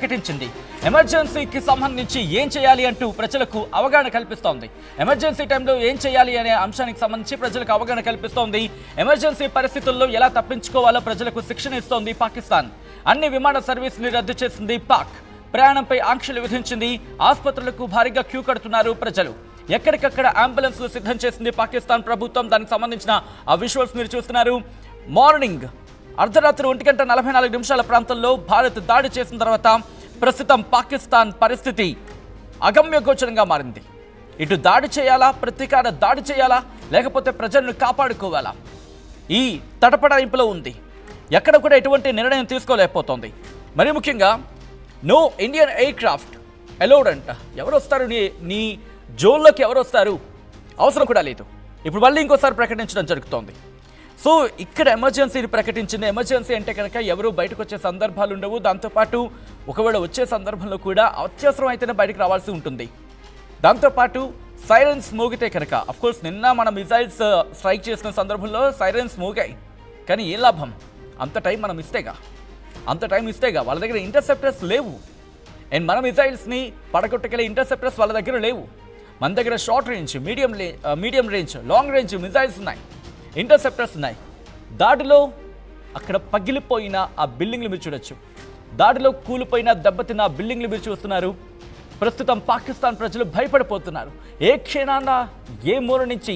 ప్రకటించింది. ఎమర్జెన్సీకి సంబంధించి ఏం చేయాలి అంటూ ప్రజలకు అవగాహన కల్పిస్తోంది. ఎమర్జెన్సీ టైంలో ఏం చేయాలి అనే అంశానికి సంబంధించి ప్రజలకు అవగాహన కల్పిస్తోంది. ఎమర్జెన్సీ పరిస్థితుల్లో ఎలా తప్పించుకోవాలో ప్రజలకు శిక్షణ ఇస్తోంది పాకిస్తాన్. అన్ని విమాన సర్వీసులు రద్దు చేసింది పాక్. ప్రయాణంపై ఆంక్షలు విధించింది. ఆసుపత్రులకు భారీగా క్యూ కడుతున్నారు ప్రజలు. ఎక్కడికక్కడ అంబులెన్స్లు సిద్ధం చేసింది పాకిస్తాన్ ప్రభుత్వం. దానికి సంబంధించిన ఆ విజువల్స్ మీరు చూస్తున్నారు. మార్నింగ్ అర్ధరాత్రి 1:44 ప్రాంతంలో భారత్ దాడి చేసిన తర్వాత ప్రస్తుతం పాకిస్తాన్ పరిస్థితి అగమ్యగోచరంగా మారింది. ఇటు దాడి చేయాలా, ప్రతీకార దాడి చేయాలా, లేకపోతే ప్రజలను కాపాడుకోవాలా, ఈ తటపడాయింపులో ఉంది. ఎక్కడ కూడా ఎటువంటి నిర్ణయం తీసుకోలేకపోతోంది. మరి ముఖ్యంగా no Indian aircraft allowed అంట. ఎవరు వస్తారు నీ జోన్లోకి, ఎవరు వస్తారు అవసరం కూడా లేదు. ఇప్పుడు మళ్ళీ ఇంకోసారి ప్రకటించడం జరుగుతోంది. సో ఇక్కడ ఎమర్జెన్సీని ప్రకటించింది. ఎమర్జెన్సీ అంటే కనుక ఎవరు బయటకు వచ్చే సందర్భాలు ఉండవు. దాంతోపాటు ఒకవేళ వచ్చే సందర్భంలో కూడా అత్యవసరం అయితేనే బయటకు రావాల్సి ఉంటుంది. దాంతోపాటు సైరన్స్ మోగితే కనుక, అఫ్కోర్స్ నిన్న మన మిజైల్స్ స్ట్రైక్ చేసిన సందర్భంలో సైరన్స్ మోగాయి. కానీ ఏం లాభం? అంత టైం మనం ఇస్తేగా వాళ్ళ దగ్గర ఇంటర్సెప్టర్స్ లేవు. అండ్ మన మిజైల్స్ని పడగొట్టగలే ఇంటర్సెప్టర్స్ వాళ్ళ దగ్గర లేవు. మన దగ్గర short range, medium range, long range missiles ఉన్నాయి, ఇంటర్సెప్టర్స్ ఉన్నాయి. దాడిలో అక్కడ పగిలిపోయిన ఆ బిల్డింగ్లు మీరు చూడొచ్చు. దాడిలో కూలిపోయిన దెబ్బతిన్న ఆ బిల్డింగ్లు మీరు చూస్తున్నారు. ప్రస్తుతం పాకిస్తాన్ ప్రజలు భయపడిపోతున్నారు. ఏ క్షణాన ఏ మూల నుంచి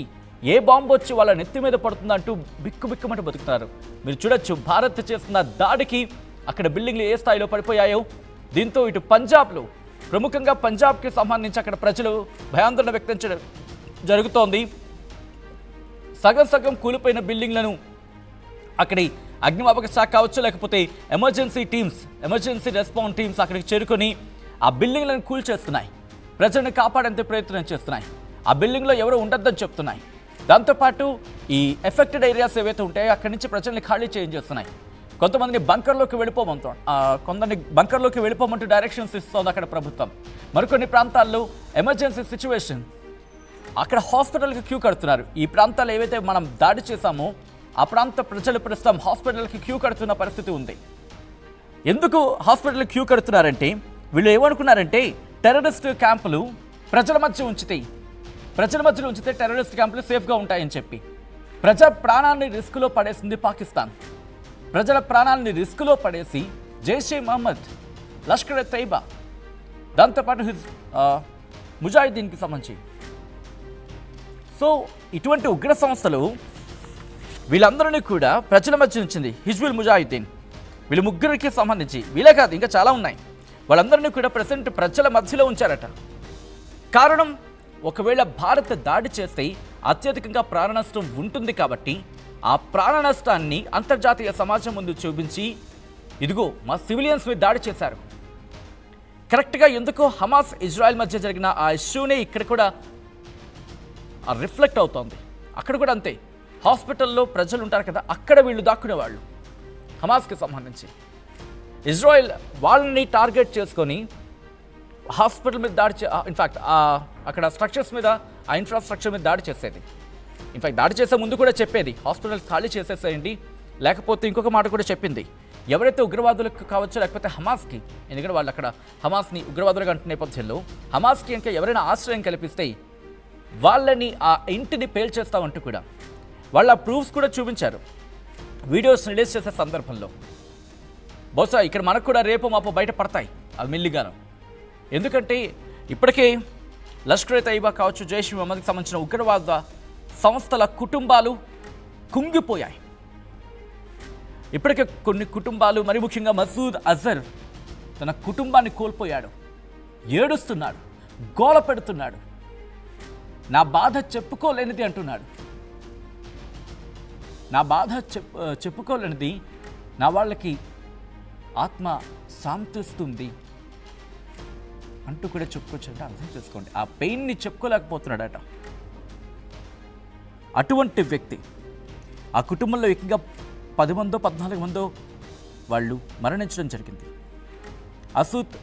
ఏ బాంబు వచ్చి వాళ్ళ నెత్తి మీద పడుతుందంటూ బిక్కుబిక్కుమంటూ బతుకుతున్నారు. మీరు చూడొచ్చు భారత్ చేస్తున్న దాడికి అక్కడ బిల్డింగ్లు ఏ స్థాయిలో పడిపోయాయో. దీంతో ఇటు పంజాబ్లో, ప్రముఖంగా పంజాబ్కి సంబంధించి అక్కడ ప్రజలు భయాందోళన వ్యక్తం చేయడం జరుగుతోంది. సగం కూలిపోయిన బిల్డింగ్లను అక్కడి అగ్నిమాపక శాఖ కావచ్చు, లేకపోతే ఎమర్జెన్సీ రెస్పాన్స్ టీమ్స్ అక్కడికి చేరుకొని ఆ బిల్డింగ్లను కూల్చేస్తున్నాయి. ప్రజలను కాపాడేందుకు ప్రయత్నం చేస్తున్నాయి. ఆ బిల్డింగ్లో ఎవరు ఉండొద్దని చెప్తున్నాయి. దాంతోపాటు ఈ ఎఫెక్టెడ్ ఏరియాస్ ఏవైతే ఉంటాయో అక్కడి నుంచి ప్రజల్ని ఖాళీ చేయించేస్తున్నాయి. కొంతమందిని బంకర్లోకి వెళ్ళిపోమంటూ డైరెక్షన్స్ ఇస్తోంది అక్కడ ప్రభుత్వం. మరికొన్ని ప్రాంతాల్లో ఎమర్జెన్సీ సిచ్యువేషన్, అక్కడ హాస్పిటల్కి క్యూ కడుతున్నారు. ఈ ప్రాంతాలు ఏవైతే మనం దాడి చేశామో ఆ ప్రాంత ప్రజలు ప్రస్తుతం హాస్పిటల్కి క్యూ కడుతున్న పరిస్థితి ఉంది. ఎందుకు హాస్పిటల్కి క్యూ కడుతున్నారంటే, వీళ్ళు ఏమనుకున్నారంటే టెర్రరిస్ట్ క్యాంపులు ప్రజల మధ్యలో ఉంచితే టెర్రరిస్ట్ క్యాంపులు సేఫ్గా ఉంటాయని చెప్పి ప్రజల ప్రాణాన్ని రిస్కులో పడేసింది పాకిస్తాన్. ప్రజల ప్రాణాలని రిస్కులో పడేసి జైషే మహమ్మద్, లష్కర్ ఎ తైబా, దాంతోపాటు ముజాహిద్దీన్కి సంబంధించి, సో ఇటువంటి ఉగ్ర సంస్థలు వీళ్ళందరినీ కూడా ప్రజల మధ్య ఉంచింది. హిజ్బుల్ ముజాహిద్దీన్, వీళ్ళ ముగ్గురికి సంబంధించి, వీళ్ళే కాదు ఇంకా చాలా ఉన్నాయి, వాళ్ళందరినీ కూడా ప్రెసెంట్ ప్రజల మధ్యలో ఉంచారట. కారణం, ఒకవేళ భారత్ దాడి చేస్తే అత్యధికంగా ప్రాణ నష్టం ఉంటుంది కాబట్టి ఆ ప్రాణ నష్టాన్ని అంతర్జాతీయ సమాజం ముందు చూపించి, ఇదిగో మా సివిలియన్స్ మీద దాడి చేశారు. కరెక్ట్గా ఎందుకో హమాస్ ఇజ్రాయెల్ మధ్య జరిగిన ఆ ఇష్యూనే ఇక్కడ కూడా రిఫ్లెక్ట్ అవుతోంది. అక్కడ కూడా అంతే, హాస్పిటల్లో ప్రజలు ఉంటారు కదా, అక్కడ వీళ్ళు దాక్కునేవాళ్ళు. హమాస్కి సంబంధించి ఇజ్రాయెల్ వాళ్ళని టార్గెట్ చేసుకొని హాస్పిటల్ మీద దాడి ఇన్ఫ్యాక్ట్ అక్కడ స్ట్రక్చర్స్ మీద, ఆ ఇన్ఫ్రాస్ట్రక్చర్ మీద దాడి చేసేది. ఇన్ఫ్యాక్ట్ దాడి చేసే ముందు కూడా చెప్పేది హాస్పిటల్ ఖాళీ చేసేసేయండి, లేకపోతే ఇంకొక మాట కూడా చెప్పింది, ఎవరైతే ఉగ్రవాదులకు కావచ్చు లేకపోతే హమాస్కి, ఎందుకంటే వాళ్ళు అక్కడ హమాస్ని ఉగ్రవాదులుగా అంటున్న నేపథ్యంలో హమాస్కి ఇంకా ఎవరైనా ఆశ్రయం కల్పిస్తే వాళ్ళని ఆ ఇంటిని పేల్చేస్తామంటూ కూడా వాళ్ళ ప్రూఫ్స్ కూడా చూపించారు వీడియోస్ రిలీజ్ చేసే సందర్భంలో. బహుశా ఇక్కడ మనకు కూడా రేపు మాపో బయట పడతాయి అవి మెల్లిగాను. ఎందుకంటే ఇప్పటికే లష్కర్ ఎ తైబా కావచ్చు, జైష్ మహమ్మద్కి సంబంధించిన ఉగ్రవాద సంస్థల కుటుంబాలు కుంగిపోయాయి. ఇప్పటికే కొన్ని కుటుంబాలు, మరి ముఖ్యంగా మసూద్ అజర్ తన కుటుంబాన్ని కోల్పోయాడు. ఏడుస్తున్నాడు, గోల పెడుతున్నాడు, నా బాధ చెప్పుకోలేనిది అంటున్నాడు. నా బాధ చెప్పుకోలేనిది, నా వాళ్ళకి ఆత్మ శాంతిస్తుంది అంటూ కూడా చెప్పుకోవచ్చు. అంటే అర్థం చేసుకోండి, ఆ పెయిన్ని చెప్పుకోలేకపోతున్నాడట. అటువంటి వ్యక్తి, ఆ కుటుంబంలో ఏకంగా 10 మందో 14 మందో వాళ్ళు మరణించడం జరిగింది. మసూద్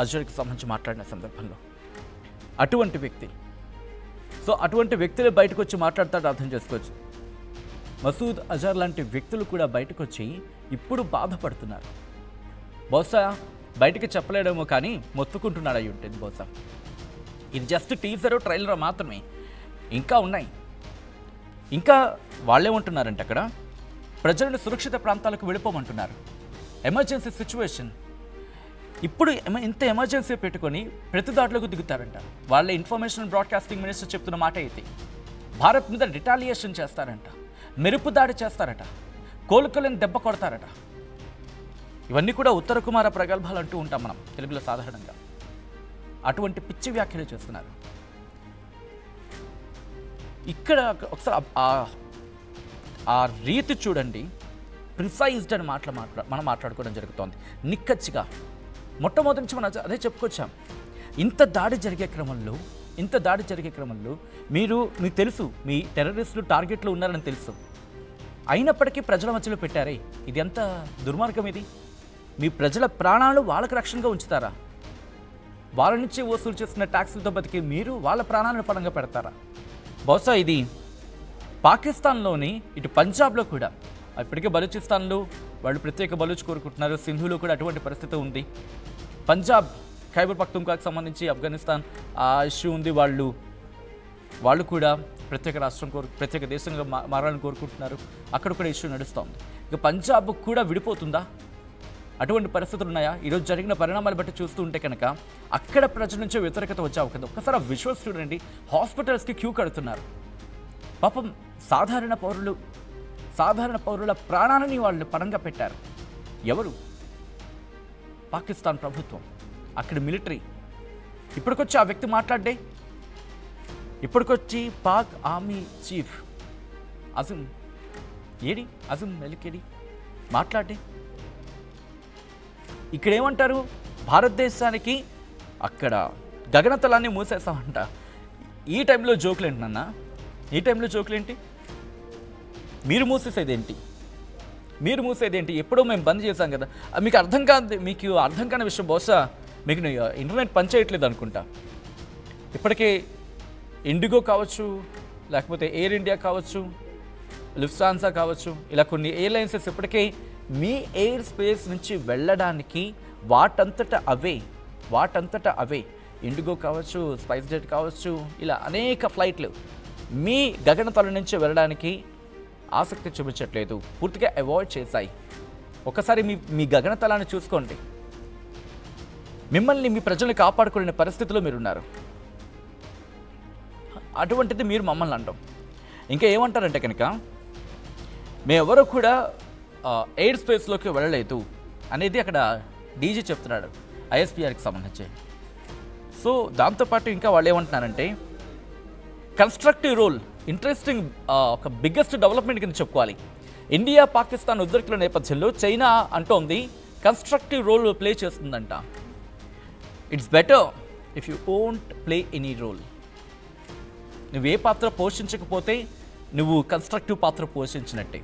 అజర్కి సంబంధించి మాట్లాడిన సందర్భంలో అటువంటి వ్యక్తి, సో అటువంటి వ్యక్తులు బయటకు వచ్చి మాట్లాడతాడు, అర్థం చేసుకోవచ్చు. మసూద్ అజర్ లాంటి వ్యక్తులు కూడా బయటకు వచ్చి ఇప్పుడు బాధపడుతున్నారు. బహుశా బయటికి చెప్పలేడేమో కానీ మొత్తుకుంటున్నాడు అయి ఉంటుంది బహుశా. ఇది జస్ట్ టీజర్ ట్రైలర్ మాత్రమే, ఇంకా ఉన్నాయి. ఇంకా వాళ్ళేమంటున్నారంటే అక్కడ ప్రజలను సురక్షిత ప్రాంతాలకు వెళ్ళిపోమంటున్నారు. ఎమర్జెన్సీ సిచ్యువేషన్, ఇప్పుడు ఇంత ఎమర్జెన్సీ పెట్టుకొని ప్రతి దాడులకు దిగుతారంట. వాళ్ళ ఇన్ఫర్మేషన్ బ్రాడ్కాస్టింగ్ మినిస్టర్ చెప్తున్న మాట అయితే భారత్ మీద రిటాలియేషన్ చేస్తారంట, మెరుపు దాడి చేస్తారట, కోలుకోలేని దెబ్బ కొడతారట. ఇవన్నీ కూడా ఉత్తర కుమార ప్రగల్భాలు అంటూ ఉంటాం మనం తెలుగులో సాధారణంగా. అటువంటి పిచ్చి వ్యాఖ్యలు చేస్తున్నారు. ఇక్కడ ఒకసారి ఆ రీతి చూడండి, ప్రిసైజ్డ్ అని మనం మాట్లాడుకోవడం జరుగుతోంది. నిక్కచ్చిగా మొట్టమొదటి నుంచి మనం అదే చెప్పుకొచ్చాం. ఇంత దాడి జరిగే క్రమంలో మీకు తెలుసు మీ టెర్రరిస్టులు టార్గెట్లు ఉన్నారని తెలుసు, అయినప్పటికీ ప్రజల మధ్యలో పెట్టారే. ఇది ఎంత దుర్మార్గం ఇది. మీ ప్రజల ప్రాణాలు వాళ్ళకి రక్షణగా ఉంచుతారా? వాళ్ళ నుంచి వసూలు చేస్తున్న ట్యాక్సులతో బతికి మీరు వాళ్ళ ప్రాణాలను పరంగా పెడతారా? బహుశా ఇది పాకిస్తాన్లోని ఇటు పంజాబ్లో కూడా, ఇప్పటికే బలూచిస్తాన్లో వాళ్ళు ప్రత్యేక బలూచ్ కోరుకుంటున్నారు. సింధులో కూడా అటువంటి పరిస్థితి ఉంది. పంజాబ్ ఖైబర్ పఖ్తూన్ఖ్వాకు సంబంధించి ఆఫ్ఘనిస్తాన్ ఆ ఇష్యూ ఉంది. వాళ్ళు కూడా ప్రత్యేక రాష్ట్రం ప్రత్యేక దేశంగా మారాలని కోరుకుంటున్నారు. అక్కడ కూడా ఇష్యూ నడుస్తోంది. ఇక పంజాబ్ కూడా విడిపోతుందా? అటువంటి పరిస్థితులు ఉన్నాయా? ఈరోజు జరిగిన పరిణామాలు బట్టి చూస్తూ ఉంటే కనుక అక్కడ ప్రజల నుంచి వ్యతిరేకత వచ్చే అవకాశం. ఒక్కసారి ఆ విజువల్స్ చూడండి. హాస్పిటల్స్కి క్యూ కడుతున్నారు. పాపం సాధారణ పౌరుల ప్రాణాలని వాళ్ళు పరంగా పెట్టారు. ఎవరు? పాకిస్తాన్ ప్రభుత్వం, అక్కడ మిలిటరీ. ఇప్పటికొచ్చి ఆ వ్యక్తి మాట్లాడే, ఇప్పటికొచ్చి పాక్ ఆర్మీ చీఫ్ అజమ్ మెలికేడి మాట్లాడే. ఇక్కడ ఏమంటారు? భారతదేశానికి అక్కడ గగనతలాన్ని మూసేస్తామంట. ఈ టైంలో జోకులేంటి నాన్న? ఈ టైంలో జోకులేంటి? మీరు మూసేసేదేంటి? ఎప్పుడో మేము బంద్ చేశాం కదా. మీకు అర్థం కాని విషయం, బహుశా మీకు ఇంటర్నెట్ పనిచేయట్లేదు అనుకుంటా. ఇప్పటికే ఇండిగో కావచ్చు, లేకపోతే ఎయిర్ ఇండియా కావచ్చు, లుఫ్తాన్సా కావచ్చు, ఇలా కొన్ని ఎయిర్లైన్సెస్ ఇప్పటికే మీ ఎయిర్ స్పేస్ నుంచి వెళ్ళడానికి వాటంతట అవే ఇండిగో కావచ్చు, స్పైస్ జెట్ కావచ్చు, ఇలా అనేక ఫ్లైట్లు మీ గగనతలం నుంచి వెళ్ళడానికి ఆసక్తి చూపించట్లేదు, పూర్తిగా అవాయిడ్ చేశాయి. ఒకసారి మీ గగనతలాన్ని చూసుకోండి. మిమ్మల్ని మీ ప్రజల్ని కాపాడుకునే పరిస్థితిలో మీరున్నారు. అటువంటిది మీరు మమ్మల్ని అంటాం. ఇంకా ఏమంటారంటే కనుక మేమెవరూ కూడా ఎయిర్ స్పేస్లోకి వెళ్ళలేదు అనేది అక్కడ డీజీ చెప్తున్నాడు, ఐఎస్పిఆర్కి సంబంధించి. సో దాంతోపాటు ఇంకా వాళ్ళు ఏమంటున్నారంటే కన్స్ట్రక్టివ్ రోల్, ఇంట్రెస్టింగ్, ఒక బిగ్గెస్ట్ డెవలప్మెంట్ కింద చెప్పుకోవాలి. ఇండియా పాకిస్తాన్ ఉద్రిక్తుల నేపథ్యంలో చైనా అంటోంది కన్స్ట్రక్టివ్ రోల్ ప్లే చేస్తుందంట. It's better if you won't play any role. నువ్వే పాత్ర పోషించకపోతే నువ్వు కన్స్ట్రక్టివ్ పాత్ర పోషించినట్టే.